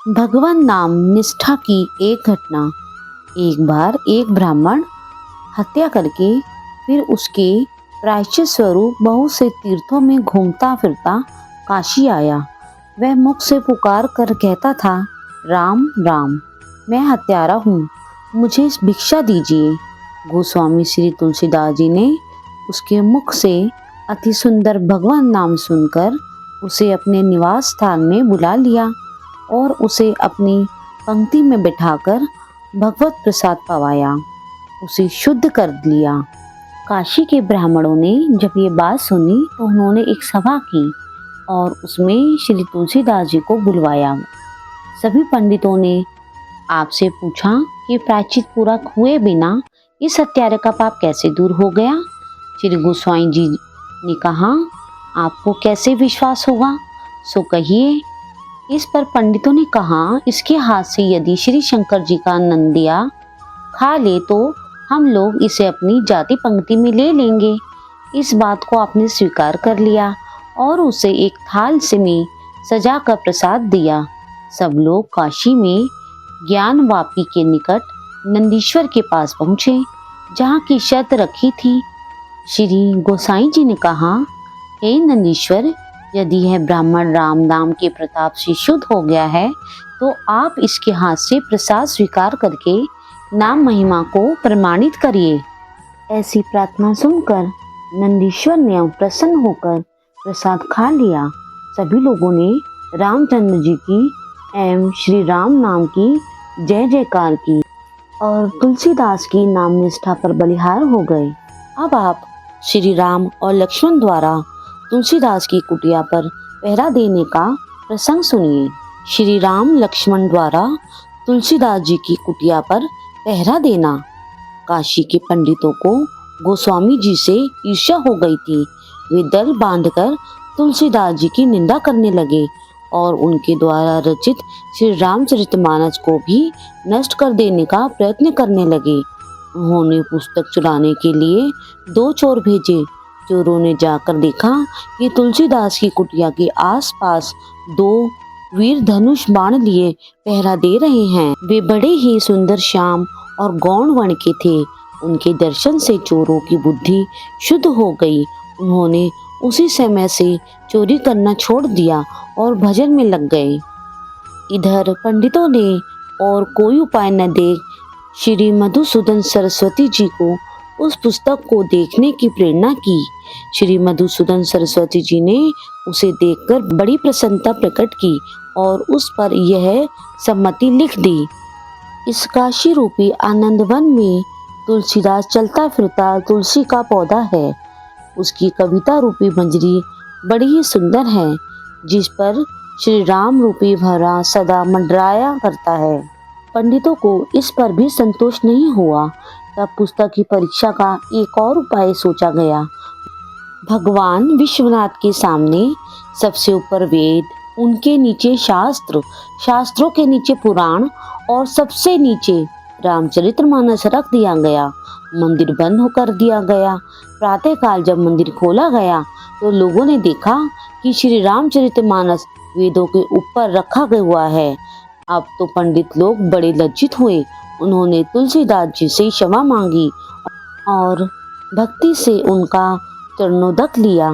भगवान नाम निष्ठा की एक घटना। एक बार एक ब्राह्मण हत्या करके फिर उसके प्रायश्चित स्वरूप बहुत से तीर्थों में घूमता फिरता काशी आया। वह मुख से पुकार कर कहता था, राम राम, मैं हत्यारा हूँ, मुझे भिक्षा दीजिए। गोस्वामी श्री तुलसीदास जी ने उसके मुख से अति सुंदर भगवान नाम सुनकर उसे अपने निवास स्थान में बुला लिया और उसे अपनी पंक्ति में बिठाकर भगवत प्रसाद पवाया, उसे शुद्ध कर लिया। काशी के ब्राह्मणों ने जब ये बात सुनी तो उन्होंने एक सभा की और उसमें श्री तुलसीदास जी को बुलवाया। सभी पंडितों ने आपसे पूछा कि प्रायश्चित पूरा हुए बिना इस हत्यारे का पाप कैसे दूर हो गया। श्री गोस्वामी जी ने कहा, आपको कैसे विश्वास होगा, सो कहिए। इस पर पंडितों ने कहा, इसके हाथ से यदि श्री शंकर जी का नंदिया खा ले तो हम लोग इसे अपनी जाति पंक्ति में ले लेंगे। इस बात को आपने स्वीकार कर लिया और उसे एक थाल से में सजा कर प्रसाद दिया। सब लोग काशी में ज्ञानवापी के निकट नंदीश्वर के पास पहुँचे, जहाँ की शर्त रखी थी। श्री गोसाई जी ने कहा, हे नंदीश्वर, यदि यह ब्राह्मण राम नाम के प्रताप से शुद्ध हो गया है तो आप इसके हाथ से प्रसाद स्वीकार करके नाम महिमा को प्रमाणित करिए। ऐसी प्रार्थना सुनकर नंदीश्वर ने प्रसन्न होकर प्रसाद खा लिया। सभी लोगों ने रामचंद्र जी की एवं श्री राम नाम की जय जयकार की और तुलसीदास की नाम निष्ठा पर बलिहार हो गए। अब आप श्री राम और लक्ष्मण द्वारा तुलसीदास की कुटिया पर पहरा देने का प्रसंग सुनिए। श्री राम लक्ष्मण द्वारा तुलसीदास जी की कुटिया पर पहरा देना। काशी के पंडितों को गोस्वामी जी से ईर्ष्या हो गई थी। वे दल बांधकर तुलसीदास जी की निंदा करने लगे और उनके द्वारा रचित श्री रामचरितमानस को भी नष्ट कर देने का प्रयत्न करने लगे। उन्होंने पुस्तक चुराने के लिए 2 चोर भेजे। चोरों ने जाकर देखा कि तुलसीदास की कुटिया के आसपास 2 वीर धनुष बाण लिए पहरा दे रहे हैं। वे बड़े ही सुंदर श्याम और गौण वर्ण के थे। उनके दर्शन से चोरों की बुद्धि शुद्ध हो गई। उन्होंने उसी समय से चोरी करना छोड़ दिया और भजन में लग गए। इधर पंडितों ने और कोई उपाय न देख श्री मधुसूदन सरस्वती जी को उस पुस्तक को देखने की प्रेरणा की। श्री मधुसूदन सरस्वती जी ने उसे देखकर बड़ी प्रसन्नता प्रकट की और उस पर यह सम्मति लिख दी। इस काशी रूपी आनंद वन में तुलसीदास चलता फिरता तुलसी का पौधा है। उसकी कविता रूपी मंजरी बड़ी ही सुंदर है, जिस पर श्री राम रूपी भरा सदा मंडराया करता है। पंडितों को इस पर भी संतोष नहीं हुआ। तब पुस्तक की परीक्षा का एक और उपाय सोचा गया। भगवान विश्वनाथ के सामने सबसे ऊपर वेद, उनके नीचे शास्त्र, शास्त्रों के नीचे पुराण और सबसे नीचे रामचरितमानस रख दिया गया। मंदिर बंद कर दिया गया। प्रातः काल जब मंदिर खोला गया तो लोगों ने देखा कि श्री रामचरितमानस वेदों के ऊपर रखा गया हुआ है। अब तो पंडित लोग बड़े लज्जित हुए। उन्होंने तुलसीदास जी से क्षमा मांगी और भक्ति से उनका चरणोदक लिया।